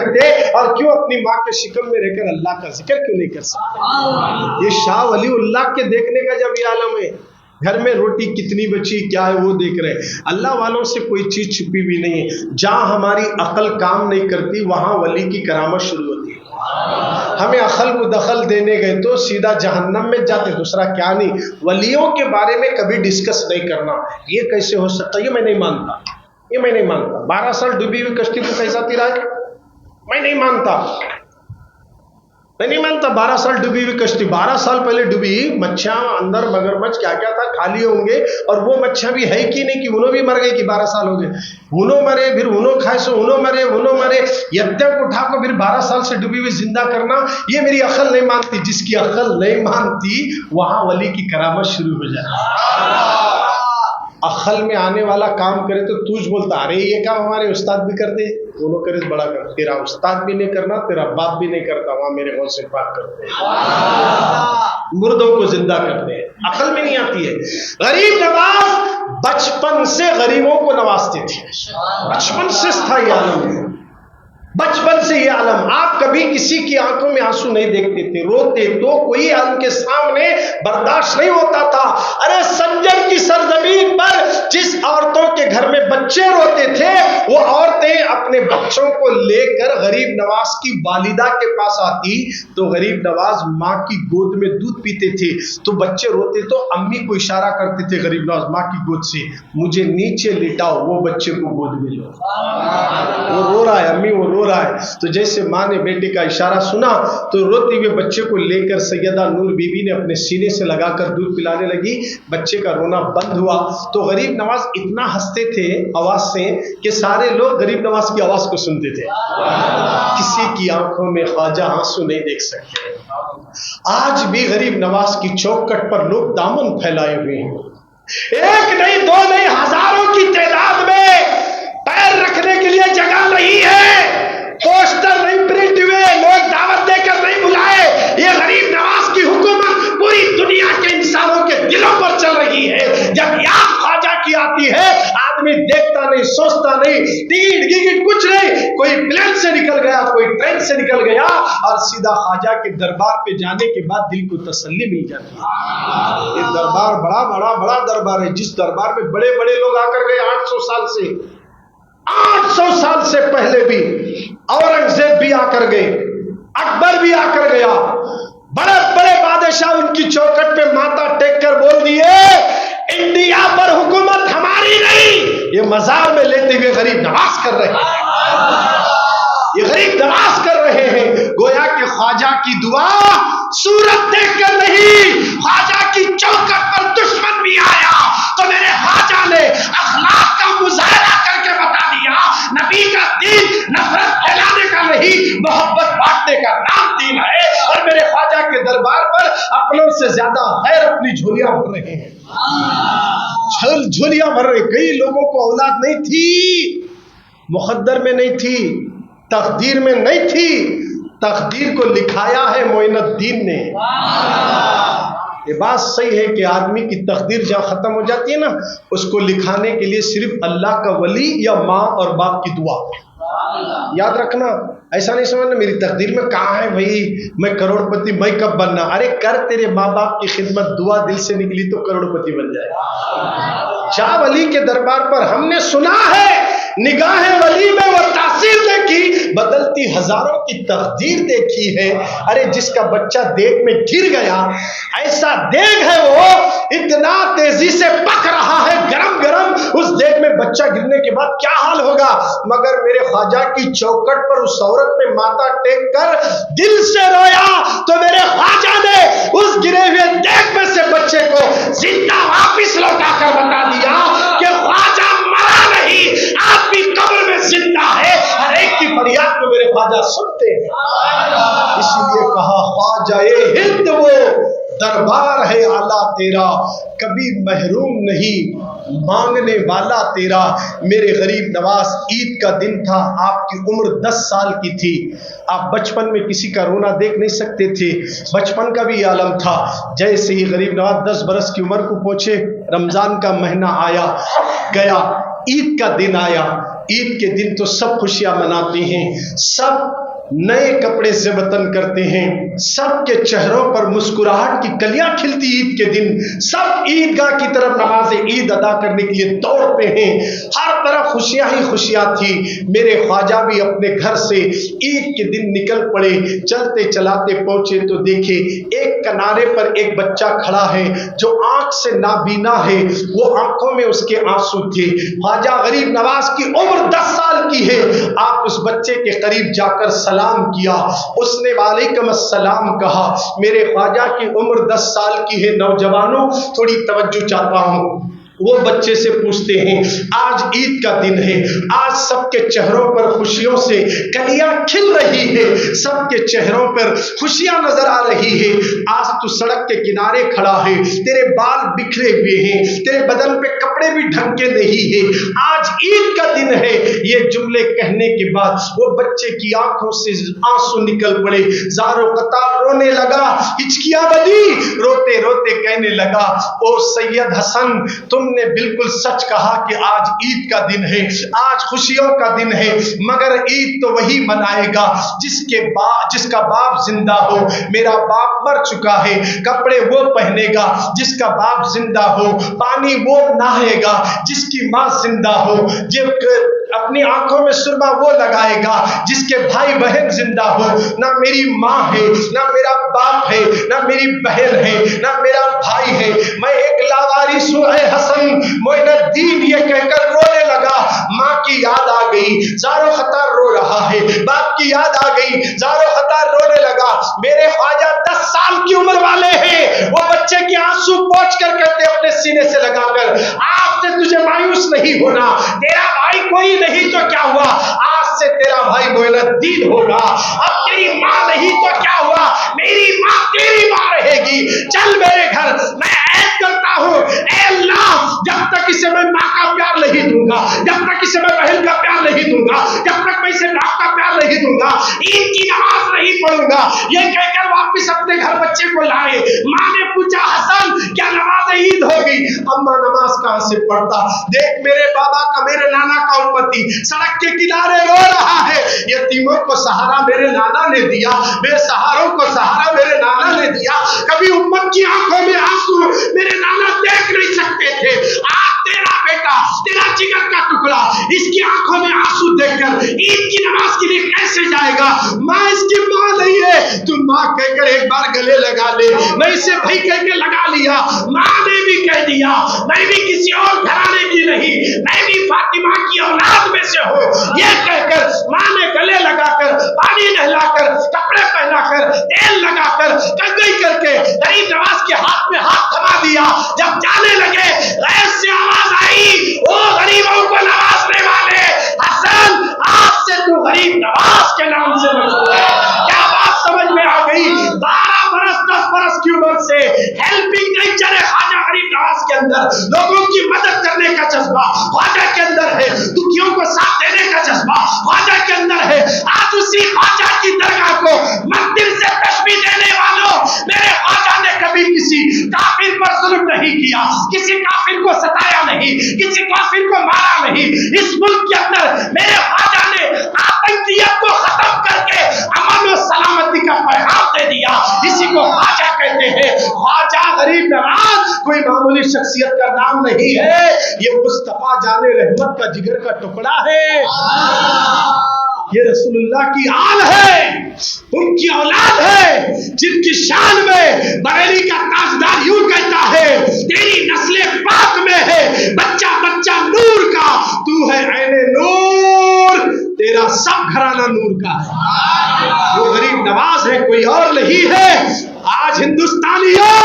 सकते اور کیوں اپنی ماں کے شکم میں رہ کر اللہ کا ذکر کیوں نہیں کر سکتے؟ یہ شاہ ولی اللہ کے دیکھنے کا جب یہ عالم ہے، گھر میں روٹی کتنی بچی کیا ہے وہ دیکھ رہے. اللہ والوں سے کوئی چیز چھپی بھی نہیں ہے. جہاں ہماری عقل کام نہیں کرتی وہاں ولی کی کرامت شروع ہوتی ہے. ہمیں عقل کو دخل دینے گئے تو سیدھا جہنم میں جاتے، دوسرا کیا نہیں. ولیوں کے بارے میں کبھی ڈسکس نہیں کرنا. یہ کیسے ہو سکتا؟ یہ میں نہیں مانتا، یہ میں نہیں مانتا. 12 سال ڈوبی ہوئی کشتی کو کیسا تیرا ہے؟ میں نہیں مانتا، میں نہیں مانتا. 12 سال ڈوبی ہوئی کشتی، 12 سال پہلے ڈوبی، مچھیاں اندر مگرمچھ کیا کیا تھا کھا لیے ہوں گے، اور وہ مچھیاں بھی ہے کہ نہیں کہ انہوں بھی مر گئے کہ 12 سال ہو گئے. انہوں مرے، پھر انہوں کھائے سو انہوں مرے، انہوں مرے. یدے کو اٹھا کو پھر 12 سال سے ڈوبی ہوئی زندہ کرنا، یہ میری عقل نہیں مانتی. جس کی عقل نہیں مانتی وہاں ولی کی کرامت شروع ہو جاتی. عقل میں آنے والا کام کرے تو توج بولتا ارے یہ کام ہمارے استاد بھی کرتے، دونوں کرے بڑا کر. تیرا استاد بھی نہیں کرنا، تیرا باپ بھی نہیں کرتا، وہاں میرے غوث پاک کرتے ہیں، مردوں کو زندہ کرتے ہیں. عقل میں نہیں آتی ہے. غریب نواز بچپن سے غریبوں کو نوازتے تھے، بچپن سے تھا یہ عالم، بچپن سے یہ عالم. آپ کبھی کسی کی آنکھوں میں آنسو نہیں دیکھتے تھے، روتے تو کوئی ان کے سامنے برداشت نہیں ہوتا تھا. ارے سنجر کی سرزمین پر جس عورتوں کے گھر میں بچے روتے تھے، وہ عورتیں اپنے بچوں کو لے کر غریب نواز کی والدہ کے پاس آتی تو غریب نواز ماں کی گود میں دودھ پیتے تھے. تو بچے روتے تو امی کو اشارہ کرتے تھے غریب نواز ماں کی گود سے، مجھے نیچے لٹاؤ، وہ بچے کو گود میں لو. وہ رو رہا ہے امی، وہ رو رہا ہے. تو جیسے ماں نے بیٹے کا اشارہ سنا تو روتے ہوئے بچے کو لے کر سیدہ نور بی بی نے اپنے سینے سے لگا کر دودھ پلانے لگی. بچے کا رونا بند ہوا تو غریب نواز اتنا ہنستے تھے آواز سے کہ سارے لوگ غریب نواز کی آواز کو سنتے تھے. کسی کی آنکھوں میں خواجہ آنسو نہیں دیکھ سکتے. آج بھی غریب نواز کی چوکٹ پر لوگ دامن پھیلائے ہوئے ہیں. ایک نہیں، دو نہیں، ہزاروں کی تعداد میں پیر رکھنے کے لیے جگہ نہیں ہے. پوسٹر نہیں پرنٹ ہوئے، لوگ دعوت دے کر نہیں بلائے. یہ غریب نواز کی حکومت پوری دنیا کے انسانوں کے دلوں پر چل رہی ہے. جب یاد خواجہ کی آتی ہے، آدمی دیکھتا نہیں، سوچتا نہیں، ٹکٹ گیگٹ کچھ نہیں. کوئی پلین سے نکل گیا، کوئی ٹرین سے نکل گیا، اور سیدھا خواجہ کے دربار پہ جانے کے بعد دل کو تسلی مل جاتی ہے. یہ دربار بڑا بڑا بڑا دربار ہے، جس دربار میں بڑے بڑے لوگ آ کر گئے 800 سال سے. 800 سال سے پہلے بھی اورنگزیب بھی آ کر گئے، اکبر بھی آ کر گیا. بڑے بڑے بادشاہ ان کی چوکٹ پہ ماتھا ٹیک کر بول دیے انڈیا پر حکومت ہماری نہیں. یہ مزار میں لیتے ہوئے غریب نواز کر رہے ہیں، یہ غریب نواز کر رہے ہیں. گویا کہ خواجہ کی دعا صورت دیکھ کر نہیں، خواجہ کی چوکٹ پر دشمن بھی آیا تو میرے خواجہ نے اخلاق کا مظاہرہ کر کے بتا دیا نبی کا دین نفرت پھیلانے کا نہیں، محبت بانٹنے کا نام دین ہے. اور میرے خواجہ کے دربار پر اپنوں سے زیادہ خیر اپنی جھولیاں بھر رہے ہیں، جھولیاں بھر رہے. کئی لوگوں کو اولاد نہیں تھی، مقدر میں نہیں تھی، تقدیر میں نہیں تھی، تقدیر کو لکھایا ہے معین الدین نے. یہ بات صحیح ہے کہ آدمی کی تقدیر جہاں ختم ہو جاتی ہے نا، اس کو لکھانے کے لیے صرف اللہ کا ولی یا ماں اور باپ کی دعا. یاد رکھنا، ایسا نہیں سمجھنا میری تقدیر میں کہاں ہے بھائی میں کروڑ پتی میں کب بننا. ارے کر تیرے ماں باپ کی خدمت، دعا دل سے نکلی تو کروڑ پتی بن جائے. شاہ ولی کے دربار پر ہم نے سنا ہے نگاہ ولی میں وہ تاثیر دیکھی، بدلتی ہزاروں کی تقدیر دیکھی ہے. ارے جس کا بچہ دیگ میں گر گیا، ایسا دیگ ہے وہ اتنا تیزی سے پک رہا ہے گرم گرم، اس دیگ میں بچہ گرنے کے بعد کیا حال ہوگا. مگر میرے خواجہ کی چوکٹ پر اس عورت نے ماتھا ٹیک کر دل سے رویا تو میرے خواجہ نے اس گرے ہوئے دیگ میں سے بچے کو زندہ واپس لوٹا کر بتا دیا کہ خواجہ مرا نہیں، آپ بھی قبر میں زندہ ہے. ہر ایک کی فریاد کو میرے خواجہ سنتے ہیں. اسی لیے کہا خواجہ ہند وہ دربار ہے اعلیٰ تیرا، کبھی محروم نہیں مانگنے والا تیرا. میرے غریب نواز، عید کا دن تھا، آپ کی عمر 10 سال کی تھی. آپ بچپن میں کسی کا رونا دیکھ نہیں سکتے تھے، بچپن کا بھی عالم تھا. جیسے ہی غریب نواز 10 برس کی عمر کو پہنچے، رمضان کا مہینہ آیا گیا، عید کا دن آیا. عید کے دن تو سب خوشیاں مناتے ہیں، سب نئے کپڑے سے وطن کرتے ہیں، سب کے چہروں پر مسکراہٹ کی کلیاں کھلتی عید کے دن، سب عیدگاہ کی طرف نماز عید ادا کرنے کے لیے دوڑتے ہیں، ہر طرف خوشیاں ہی خوشیاں تھی۔ میرے خواجہ بھی اپنے گھر سے عید کے دن نکل پڑے، چلتے چلاتے پہنچے تو دیکھے ایک کنارے پر ایک بچہ کھڑا ہے جو آنکھ سے نابینا ہے، وہ آنکھوں میں اس کے آنسو تھے۔ خواجہ غریب نواز کی عمر 10 سال کی ہے، آپ اس بچے کے قریب جا کر سلام کیا، اس نے وعلیکم السلام کہا۔ میرے خواجہ کی عمر 10 سال کی ہے۔ نوجوانوں تھوڑی توجہ چاہتا ہوں، وہ بچے سے پوچھتے ہیں آج عید کا دن ہے، آج سب کے چہروں پر خوشیوں سے کلیاں کھل رہی ہے، سب کے چہروں پر خوشیاں نظر آ رہی ہے، آج تو سڑک کے کنارے کھڑا ہے، تیرے بال بکھرے ہوئے ہیں، تیرے بدن پہ کپڑے بھی ڈھنگ کے نہیں ہے، آج عید کا دن ہے۔ یہ جملے کہنے کے بعد وہ بچے کی آنکھوں سے آنسو نکل پڑے، زار و قطار رونے لگا، ہچکیاں بدی، روتے روتے کہنے لگا او سید حسن، تم نے بالکل سچ کہا کہ آج عید کا دن ہے، آج خوشیوں کا دن ہے، مگر عید تو وہی منائے گا جس کا باپ زندہ ہو۔ میرا باپ مر چکا ہے، کپڑے وہ پہنے گا جس کا باپ زندہ ہو، پانی وہ نہائے گا جس کی ماں زندہ ہو، اپنی آنکھوں میں سرما وہ لگائے گا جس کے بھائی بہن زندہ ہو۔ نہ میری ماں ہے، نہ میرا باپ ہے، نہ میری بہن ہے، نہ میرا بھائی ہے، میں ایک لاوارث ہوں اے حسن۔ معین الدین یہ کہہ کر رونے لگا، ماں کی یاد آ گئی، زارو خطار رو رہا ہے، باپ کی یاد آ گئی، زارو خطار رونے لگا۔ میرے خواجہ 10 سال کی عمر والے ہیں، وہ بچے کے آنسو پوچھ کر کہتے اپنے سینے سے لگا کر آج سے تجھے مایوس نہیں ہونا، تیرا بھائی کوئی نہیں تو کیا ہوا، آج سے تیرا بھائی معین الدین ہوگا، اب تیری ماں نہیں تو کیا ہوا، میری ماں تیری ماں رہے گی، چل میرے گھر، میں عہد کرتا ہوں اے اللہ جب تک اسے میں ماں کا پیار نہیں دوں گا، جب تک اسے میں بہن کا پیار نہیں دوں گا، جب تک میں اسے باپ کا پیار نہیں دوں گا، عید کی نماز نہیں پڑھوں گا۔ یہ کہہ کر واپس اپنے گھر بچے کو لائے۔ ماں نے پوچھا حسن کیا نماز عید ہوگی؟ اما نماز کہاں سے پڑھتا، دیکھ میرے بابا کا میرے نانا کا امتی سڑک کے کنارے رو رہا ہے، یتیموں کو سہارا میرے نانا نے دیا، بے سہاروں کو سہارا میرے نانا نے دیا، کبھی امت کی آنکھوں میں آنسو میرے نانا دیکھ نہیں سکتے تھے، آج تیرا بیٹا تیرا جگر کا ٹکڑا اس کی آنکھوں میں آنسو دیکھ کر عید کی نماز کے لیے کیسے جائے گا؟ ماں اس کی ماں نہیں ہے، تو ماں کہہ کر ایک بار گلے لگا لے۔ میں اسے بھائی کہہ کے لگا لیا، ماں نے بھی کہہ دیا میں بھی کسی اور گھرانے کی نہیں، میں بھی فاطمہ کی اولاد میں سے ہوں، یہ کہہ کر ماں نے گلے لگا کر پانی نہلا کر کپڑے پہنا کر تیل لگا کر کنگھی کر کے غریب نواز کے ہاتھ میں ہاتھ تھما دیا۔ جب جانے لگے غیر سے آواز آئی، او غریبوں کو نوازنے والے حسن آج سے تو غریب نواز کے نام سے مشہور ہے۔ کیا بات سمجھ میں آ گئی؟ 12 برس 10 برس کی عمر سے ہیلپنگ نیچر ہے خواجہ غریب نواز کے اندر، لوگوں کی مدد کرنے کا جذبہ خواجہ کے اندر ہے، دکھیوں کو ساتھ دینے کا جذبہ خواجہ کے اندر ہے۔ آج اسی خواجہ کی درگاہ کو مندر سے تشبیہ دینے والوں، میرے خواجہ نے کبھی کسی کافر پر ظلم نہیں کیا، کسی کافر کو ستایا نہیں، کسی کافر کو مارا نہیں۔ اس ملک کے اندر میرے خواجہ نے آتنکیت کو ختم کر کے امن و سلامتی کا پیغام دے دیا، اسی کو خواجہ کہتے ہیں۔ خواجہ غریب نواز کوئی معمولی شخصیت کا نام نہیں ہے، یہ مصطفیٰ جان رحمت کا جگر کا ٹکڑا ہے، یہ رسول اللہ کی آل ہے، ان کی اولاد ہے، جن کی شان میں بریلی کا تاجدار یوں کہتا ہے تیری نسل پاک میں ہے بچہ بچہ نور کا، تو ہے عین نور، تیرا سب گھرانہ نور کا ہے۔ وہ غریب نواز ہے، کوئی اور نہیں ہے۔ آج ہندوستانیوں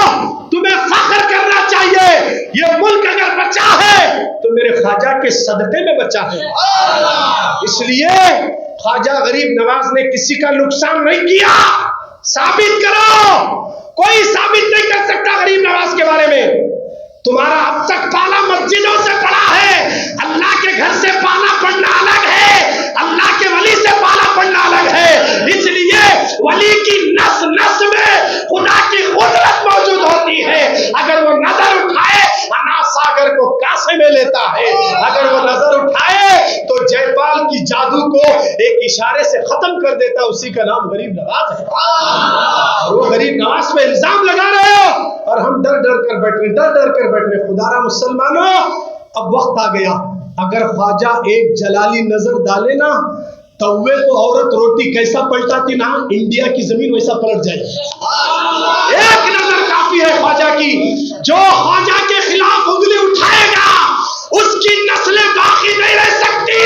تمہیں فخر کرنا چاہیے، یہ ملک اگر بچا ہے تو میرے خواجہ کے صدقے میں بچا ہے۔ اس لیے خواجہ غریب نواز نے کسی کا نقصان نہیں کیا۔ ثابت کرو، کوئی ثابت نہیں کر سکتا غریب نواز کے بارے میں۔ تمہارا اب تک پالا مسجدوں سے پڑا ہے، اللہ کے گھر سے پالا پڑھنا الگ ہے، اللہ کے ولی سے پالا پڑھنا الگ ہے۔ اس لیے ولی کی نس نس میں خدا کی قدرت موجود ہوتی ہے، اگر وہ نظر اٹھائے انا ساگر کو کاسے میں لیتا ہے، اگر وہ نظر اٹھائے تو جے जादू को एक इशारे से खत्म कर देता है, उसी का नाम गरीब नवाज है। और वो गरीब नवाज पे इल्जाम लगा रहे हो और हम डर डर कर बैठ रहे। खुदारा मुसलमानों, अब वक्त आ गया, अगर ख्वाजा एक जलाली नजर डाले ना, तवे को औरत रोटी कैसा पलटाती ना, इंडिया की जमीन वैसा पलट जाएगी। एक नजर काफी है ख्वाजा की। जो ख्वाजा के खिलाफ उंगली उठाएगा उसकी नस्लें बाकी नहीं रह सकती।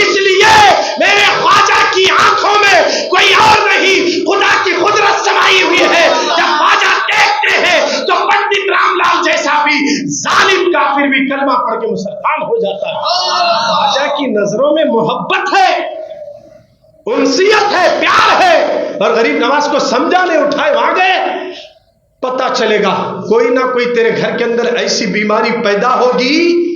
इसलिए मेरे ख्वाजा की आंखों में कोई और नहीं, खुदा की कुदरत समाई हुई है। जब ख्वाजा देखते हैं तो पंडित रामलाल जैसा भी जालिम काफिर भी कलमा पढ़ के मुसलमान हो जाता है। ख्वाजा की नजरों में मोहब्बत है, उनसियत है, प्यार है। और गरीब नवाज को समझा नहीं, उठाए वहां गए। पता चलेगा कोई ना कोई तेरे घर के अंदर ऐसी बीमारी पैदा होगी,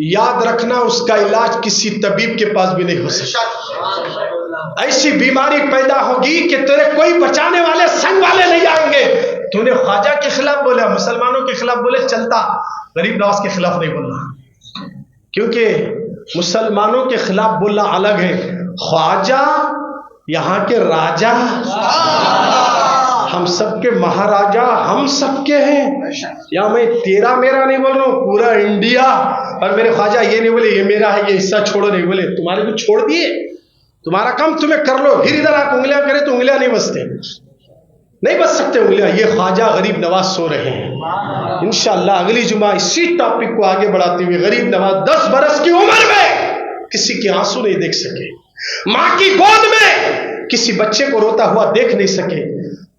याद रखना उसका इलाज किसी तबीब के पास भी नहीं हो सकता। ऐसी बीमारी पैदा होगी कि तेरे कोई बचाने वाले संग वाले नहीं आएंगे। तूने ख्वाजा के खिलाफ बोला, मुसलमानों के खिलाफ बोले, चलता, गरीब नवाज के खिलाफ नहीं बोलना, क्योंकि मुसलमानों के खिलाफ बोलना अलग है। ख्वाजा यहाँ के राजा, हम सबके महाराजा, हम सबके हैं। या मैं तेरा मेरा नहीं बोल रहा हूँ, पूरा इंडिया। और मेरे ख्वाजा ये नहीं बोले ये मेरा है, ये हिस्सा छोड़ो, नहीं बोले तुम्हारे को छोड़ दिए, तुम्हारा काम तुम्हें कर लो। फिर इधर आप उंगलियां करें तो उंगलियां नहीं बचते, नहीं बच सकते उंगलियां। ये ख्वाजा गरीब नवाज सो रहे हैं। इंशाअल्लाह अगली जुमा इसी टॉपिक को आगे बढ़ाते हुए, गरीब नवाज 10 बरस की उम्र में किसी के आंसू नहीं देख सके, मां की गोद में किसी बच्चे को रोता हुआ देख नहीं सके।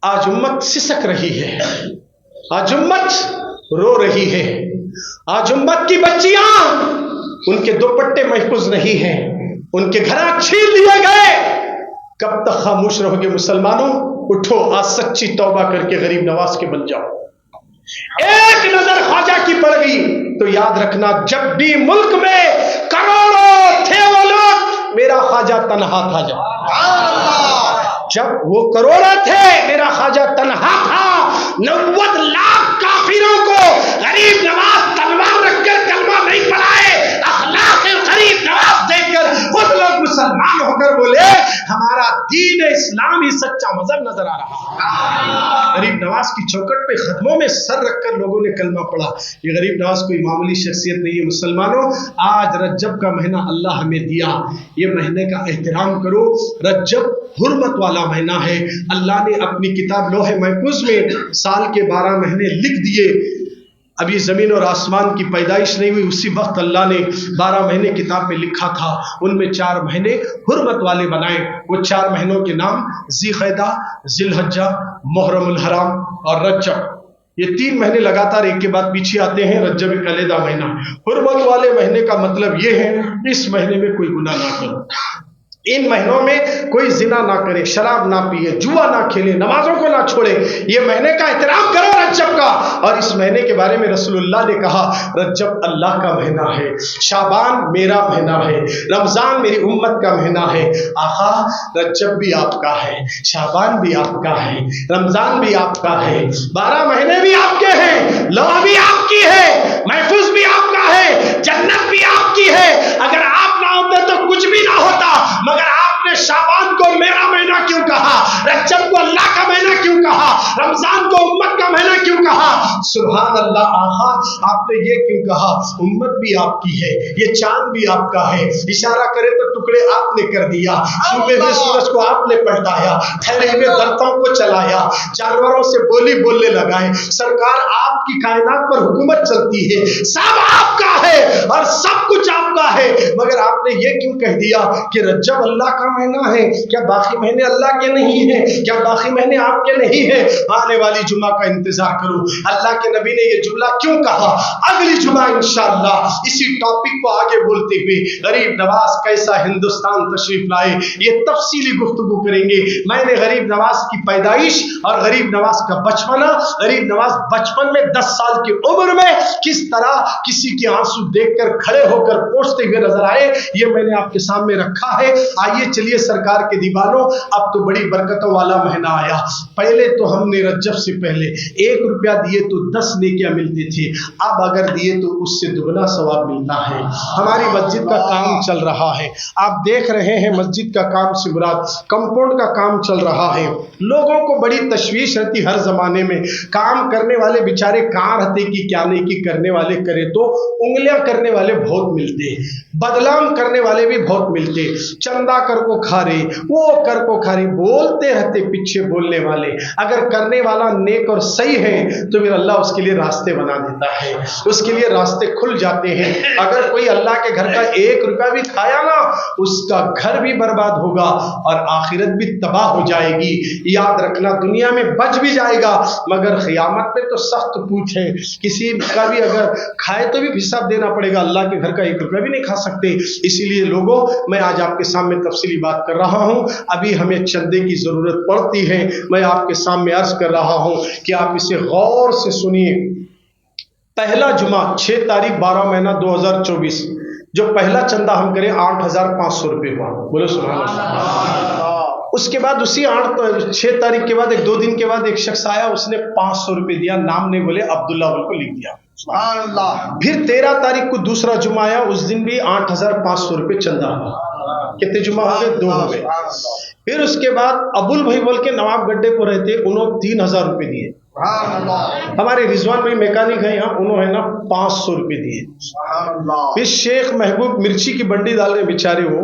आज उम्मत सिसक रही है, आज उम्मत रो रही है, आज उम्मत की बच्चियां, उनके दुपट्टे महफूज नहीं हैं, उनके घर छीन लिए गए। कब तक खामोश रहोगे मुसलमानों? उठो, आज सच्ची तौबा करके गरीब नवाज के बन जाओ। एक नजर ख्वाजा की पड़ गई तो याद रखना, जब भी मुल्क में करोड़ों थे वो लोग, मेरा ख्वाजा तन्हा था। जब वो करोड़ों थे, मेरा ख्वाजा तन्हा था। 90 लाख काफिरों को गरीब नवाज तलवार रखकर कलमा नहीं पढ़ाए, अखलाक गरीब नवाज देखकर खुद लोग मुसलमान होकर बोले हमारा दीन इस्लाम ही सच्चा मजहब नजर आ रहा। गरीब नवाज की चौखट पे खत्मों में सर रखकर लोगों ने कलमा पढ़ा। ये गरीब नवाज कोई मामूली शख्सियत नहीं है मुसलमानों। आज रज्जब का महीना अल्लाह हमें दिया, ये महीने का एहतराम करो। रज्जब हुर्मत वाला महीना है। अल्लाह ने अपनी किताब लोहे महफूज में साल के 12 महीने लिख दिए। अभी ज़मीन और आसमान की पैदाइश नहीं हुई, उसी वक्त अल्लाह ने 12 महीने किताब में लिखा था। उनमें 4 महीने हुर्मत वाले बनाए। वो 4 महीनों के नाम ज़िलक़अदा, ज़िलहज्जा, मुहर्रमुल हराम और रज्जब। ये 3 महीने लगातार एक के बाद पीछे आते हैं। रज्जब एक अलग महीना। हुर्मत वाले महीने का मतलब ये है, इस महीने में कोई गुनाह ना करो, इन महीनों में कोई जिना ना करे, शराब ना पिए, जुआ ना खेले, नमाजों को ना छोड़े। ये महीने का एहतराम करो रज्जब का। और इस महीने के बारे में रसूलुल्लाह ने कहा, रज्जब अल्लाह का महीना है, शाबान मेरा महीना है, रमजान मेरी उम्मत का महीना है। आका रज्जब भी आपका है, शाबान भी आपका है, रमजान भी आपका है, 12 महीने भी आपके हैं, लौ भी आपकी है, महफूज भी आपका है, जन्नत भी आपकी है। अगर आप ना होते तो कुछ भी ना होता, मगर आपने शाबान को मेरा महीना क्यों कहा, रज्जब को अल्लाह का महीना क्यों कहा, रमजान को उम्मत का महीना क्यों कहा? सुभान अल्लाह। आहा, आपने ये क्यों कहा? उम्मत भी आपकी है, ये चांद भी आपका है, इशारा करे तो टुकड़े आपने कर दिया, सुबह में सूरज को आपने पलटाया, ठहरे हुए दरख्तों को चलाया, जानवरों से बोली बोलने लगाए। सरकार आपकी कायनात पर हुकूमत चलती है, सब आपका है और सब कुछ आपका है, मगर आपने ये क्यों कह दिया कि रज्जब अल्लाह का महीना है? क्या बाकी महीने अल्लाह के नहीं है? क्या बाकी महीने आपके नहीं है? आने वाली जुमा का इंतजार करो। अल्लाह के नबी ने ये जुमला क्यों कहा? अगली जुमा इंशाअल्लाह इसी टॉपिक को आगे बोलते हुए गरीब नवाज कैसा हिंदुस्तान तशरीफ लाए, ये तफसीली गुफ्तगू करेंगे। मैंने गरीब नवाज की पैदाइश और गरीब नवाज का बचपना, गरीब नवाज बचपन में 10 साल की उम्र में किस तरह किसी के आंसू देखकर खड़े होकर पोंछते हुए नजर आए, ये मैंने आपके सामने रखा है। आइए चलिए सरकार के दीवानों, अब तो बड़ी बरकतों वाला महीना आया। पहले तो हमने रज्जब से पहले 1 रुपया दिए तो 10 नेकियां मिलती थी, अब अगर दिए तो उससे दुगना सवाब मिलता है। हमारी मस्जिद का काम चल रहा है, आप देख रहे हैं मस्जिद का काम से मुराद कंपाउंड का काम चल रहा है। लोगों को बड़ी तशवीश रहती हर जमाने में, काम करने वाले बेचारे कहाँ रहते कि क्या नेकी करने वाले करे तो उंगलियां करने वाले बहुत मिलते, बदलाम करने वाले भी बहुत मिलते, चंदा कर को खा रहे, वो कर को खा रहे, बोलते रहते पीछे बोलने वाले। अगर करने वाला नेक और सही है तो फिर अल्लाह उसके लिए रास्ते बना देता है, उसके लिए रास्ते खुल जाते हैं। अगर कोई अल्लाह के घर का 1 रुपया भी खाया ना, उसका घर भी बर्बाद होगा और आखिरत भी तबाह हो जाएगी। याद रखना, दुनिया में बच भी जाएगा मगर क़यामत में तो सख्त पूछ है, किसी का भी अगर खाए तो भी हिसाब देना पड़ेगा। अल्लाह के घर का 1 रुपया भी नहीं खा सकते। इसीलिए लोगों, मैं आज आपके सामने तफसीली बात कर रहा हूं। अभी हमें चंदे की जरूरत पड़ती है, मैं आपके सामने अर्ज कर रहा हूं कि आप इसे गौर से सुनिए। पहला जुमा 6 तारीख 12 महीना 2024, जो पहला चंदा हम करें 8,500 रुपये हुआ। बोलो सुभान अल्लाह। उसके बाद उसी 6 तारीख के बाद 2 दिन के बाद एक शख्स आया, उसने 500 रुपये दिया, नाम नहीं बोले, अब्दुल्ला बोल को लिख दिया। फिर 13 तारीख को दूसरा जुमा आया, उस दिन भी 8,500 रुपये चंदा हुआ। कितने जुमा हो गए? 2 हो गए। फिर उसके बाद अबुल भाई बोल के नवाब गड्ढे को रहते, उन्होंने 3,000 रुपये दिए। हमारे रिजवान भाई मैकेनिक है यहाँ, उन्होंने ना 500 रुपये दिए। फिर शेख महबूब मिर्ची की बंडी डाल रहे बेचारे, वो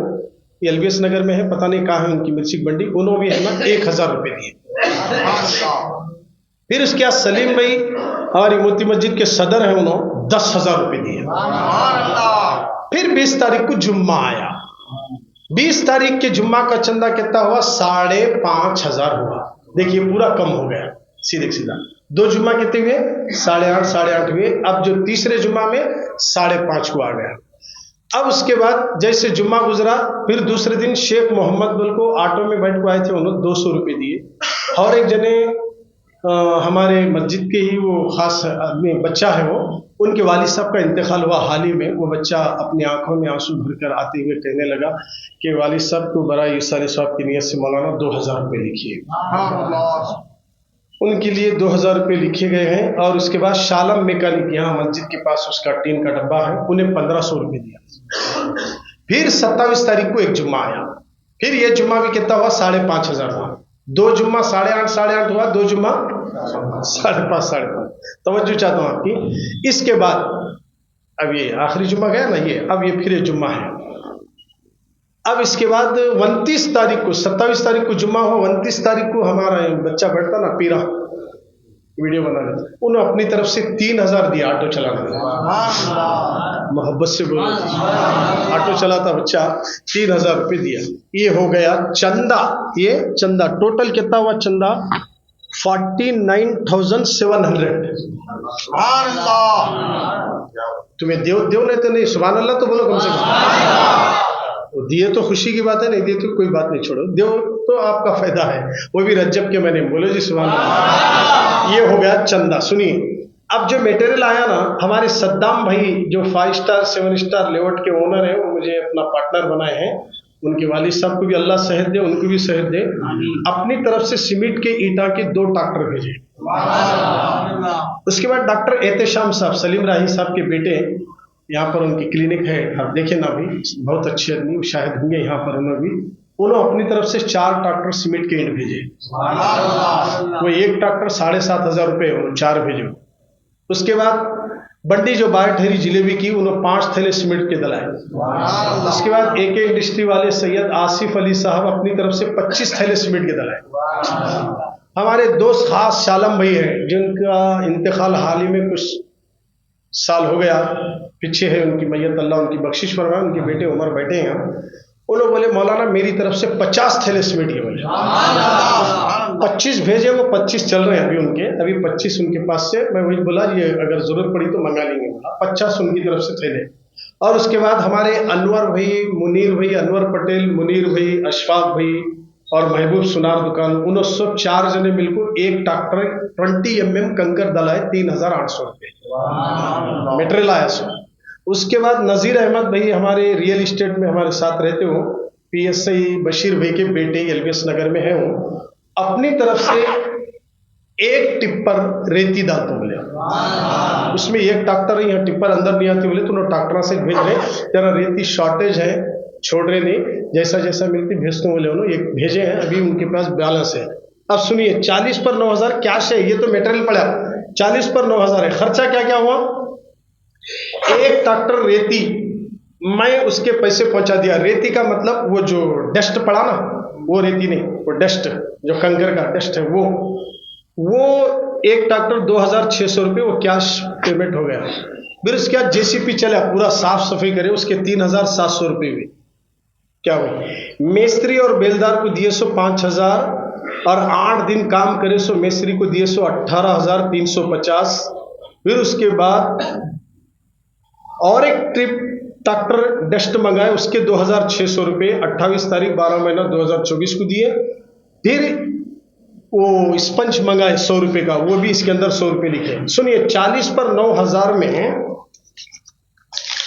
एलबीएस नगर में है, पता नहीं कहाँ है उनकी मिर्ची की बंडी, उन्होंने भी है ना 1,000 रुपये दिए। फिर उसके बाद सलीम भाई हमारी मोती मस्जिद के सदर हैं, उन्होंने 10,000 रुपये दिए। फिर 20 तारीख को जुम्मा आया, 20 तारीख के जुम्मा का चंदा कितना हुआ? 5,500 हुआ। देखिए पूरा कम हो गया, सीधे सीधा। 2 जुम्मा कितने हुए? 8.5 हुए। अब जो तीसरे जुम्मा में 5.5 को आ गया। अब उसके बाद जैसे जुम्मा गुजरा, फिर दूसरे दिन शेख मोहम्मद बुल को ऑटो में बैठ को आए थे, उन्होंने 200 रुपये दिए। और एक जने हमारे मस्जिद के ही वो खास आदमी बच्चा है, वो उनके वालिद साहब का इंतकाल हुआ हाल ही में। वो बच्चा अपनी आंखों में आंसू भरकर आते हुए कहने लगा कि वालिद साहब को बड़ा ईसाल साहब की नीयत से मौलाना 2,000 रुपये लिखिए। उनके लिए 2,000 रुपये लिखे गए हैं। और उसके बाद शालम मैकेनिक, यहाँ मस्जिद के पास उसका टीन का डब्बा है, उन्हें 1,500 रुपये दिया। फिर 27 तारीख को एक जुम्मा आया, फिर ये जुम्मा भी कितना हुआ? 5,500 हुआ। 2 जुम्मा 8.5 हुआ, 2 जुम्मा 5.5 तवज्जो चाहता हूँ आपकी। इसके बाद अब ये आखिरी जुम्मा गया ना, ये अब ये फिर जुम्मा है। अब इसके बाद 29 तारीख को, 27 तारीख को जुम्मा हुआ, 29 तारीख को हमारा बच्चा बैठता ना पीरा, वीडियो बना लेता, उन्होंने अपनी तरफ से 3,000 दिया ऑटो चलाने में। मोहब्बत से बोलो, ऑटो चलाता बच्चा, 3,000 रुपये दिया। ये हो गया चंदा। ये चंदा टोटल कितना हुआ? चंदा 49,700। तुम्हें देव नहीं तो नहीं, सुभान अल्लाह तो बोलो कम से कम। दिए तो खुशी की बात है, नहीं दिए तो कोई बात नहीं, छोड़ो, देव तो आपका फायदा है, वो भी रज्जब के महीने में। बोलो जी सुभान अल्लाह। ये हो गया चंदा। सुनिए, अब जो मटेरियल आया ना, हमारे सद्दाम भाई जो 5 स्टार 7 स्टार लेआउट के ओनर हैं, वो मुझे अपना पार्टनर बनाए हैं। उनके वालिद साहब को भी अल्लाह सेहत दे, उनको भी सेहत दे। अपनी तरफ से सीमेंट के ईटा के 2 ट्रैक्टर भेजे। उसके बाद डॉक्टर एहतेशाम साहब, सलीम राही साहब के बेटे, यहाँ पर उनकी क्लिनिक है, आप देखें ना भी, बहुत अच्छे आदमी शायद होंगे यहाँ पर। उन्होंने अपनी तरफ से 4 ट्रैक्टर सीमेंट के ईंट भेजे। वो एक ट्रैक्टर 7,500 रुपये, 4 भेजे। उसके बाद बंडी जो 12 ठहरी जिलेबी की, उन्होंने 5 थैले सीमेंट के दलाए। उसके बाद AK इंडस्ट्री वाले सैयद आसिफ अली साहब अपनी तरफ से 25 थैले सीमेंट के दलाए। हमारे दोस्त खास शालम भाई हैं, जिनका इंतकाल हाल ही में कुछ साल हो गया, पीछे है उनकी मैयत, अल्लाह उनकी बख्शिश फरमाए। उनके बेटे उमर बैठे हैं। उन्होंने बोले मौलाना मेरी तरफ से 50 थैले सीमेंट के बोले। 25 भेजे, वो 25 चल रहे हैं अभी उनके, अभी 25 उनके पास से। मैं वही बोला ये अगर जरूरत पड़ी तो मंगा लेंगे, बोला 50 उनकी तरफ से थैले। और उसके बाद हमारे अनवर भाई, मुनीर भाई, अनवर पटेल, मुनीर भाई, अशफाक भाई और महबूब सुनार दुकान, उन्होंने सब 4 जने मिलकर एक ट्रैक्टर 20 mm कंकर दलाए, 3,800 रुपये मटेरियल आया सो। उसके बाद नज़ीर अहमद भाई हमारे रियल इस्टेट में हमारे साथ रहते हो, PSI बशीर भाई के बेटे LBS नगर में है, वो अपनी तरफ से एक टिप्पर रेती डालते बोले, उसमें एक ट्रैक्टर यहाँ टिप्पर अंदर नहीं आती बोले, तो ट्रैक्टर से भेज रहे, जरा रेती शॉर्टेज है, छोड़ रहे नहीं, जैसा जैसा मिलती भेजते बोले उन्होंने, एक भेजे हैं, अभी उनके पास बैलेंस है। अब सुनिए, 40 पर 9,000 कैश है, ये तो मेटेरियल पड़ा, 40 पर 9,000 है, खर्चा क्या क्या हुआ? एक ट्रैक्टर रेती मैं उसके पैसे पहुंचा दिया। रेती का मतलब वो जो डस्ट पड़ा ना, वो रेती नहीं, वो डस्ट जो कंकर का डस्ट है, वो एक ट्रैक्टर 2,600 रुपये वो कैश पेमेंट हो गया। फिर उसके बाद जेसीपी चला, पूरा साफ सफाई करे, उसके 3,700 रुपये हुए। क्या हुई? मिस्त्री और बेलदार को दिए 5,000 और 8 दिन काम करे सो मिस्त्री को दिए 18,350। फिर उसके बाद और एक ट्रिप ट्रैक्टर डस्ट मंगाए, उसके 2,600 रुपये 28 तारीख 12 महीना 2024 को दिए। फिर वो स्पंज मंगाए 100 रुपये का, वो भी इसके अंदर 100 रुपये लिखे। सुनिए, 40 पर 9,000 में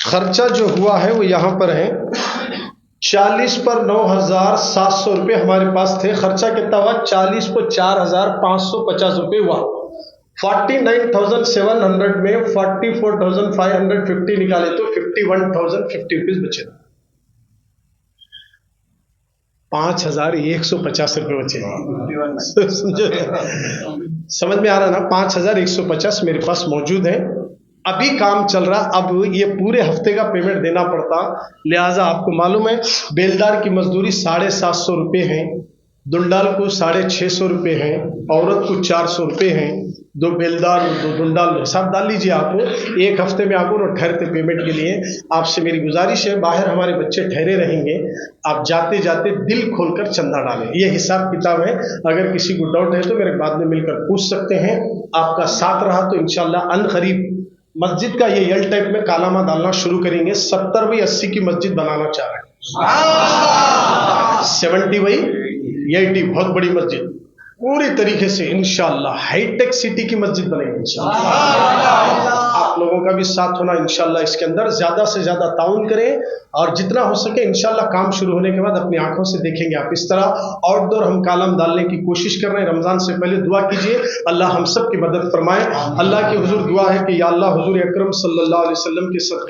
खर्चा जो हुआ है वो यहां पर है 40 पर 9,700 रुपये हमारे पास थे। खर्चा कितना हुआ? 40 को 4,550 रुपये हुआ। 49,700 में 44,550 निकाले तो 51,050 रुपीज बचे। 5,150 रुपये बचे। समझ में आ रहा ना? 5,150 मेरे पास मौजूद है, अभी काम चल रहा। अब ये पूरे हफ्ते का पेमेंट देना पड़ता, लिहाजा आपको मालूम है बेलदार की मजदूरी 750 रुपये है, दुंडाल को 650 रुपये है, औरत को 400 रुपये है। 2 बेलदार 2 दुंडाल हिसाब डाल लीजिए आप। एक हफ्ते में आपको ठहरते पेमेंट के लिए। आपसे मेरी गुजारिश है, बाहर हमारे बच्चे ठहरे रहेंगे, आप जाते जाते दिल खोलकर चंदा डालें। ये हिसाब किताब है, अगर किसी को डाउट है तो मेरे बाद में मिलकर पूछ सकते हैं। आपका साथ रहा तो इंशाल्लाह अनकरीब मस्जिद का ये यल टाइप में कालामा डालना शुरू करेंगे। 70 बाई 80 की मस्जिद बनाना चाह रहे हैं, 70 बाई 80, बहुत बड़ी मस्जिद, पूरी तरीके से इंशाल्लाह हाईटेक सिटी की मस्जिद बनेगी इंशाल्लाह। आप लोगों का भी साथ होना इंशाल्लाह, इसके अंदर ज्यादा से ज्यादा ताउन करें और जितना हो सके इंशाल्लाह काम शुरू होने के बाद अपनी आंखों से देखेंगे आप। इस तरह आउटडोर हम कालम डालने की कोशिश कर रहे हैं। रमजान से पहले दुआ कीजिए, अल्लाह हम सब की मदद फरमाए। अल्लाह के हुजूर दुआ है कि या अल्लाह हुजूर अकरम सल्लल्लाहु अलैहि वसल्लम के सदक़े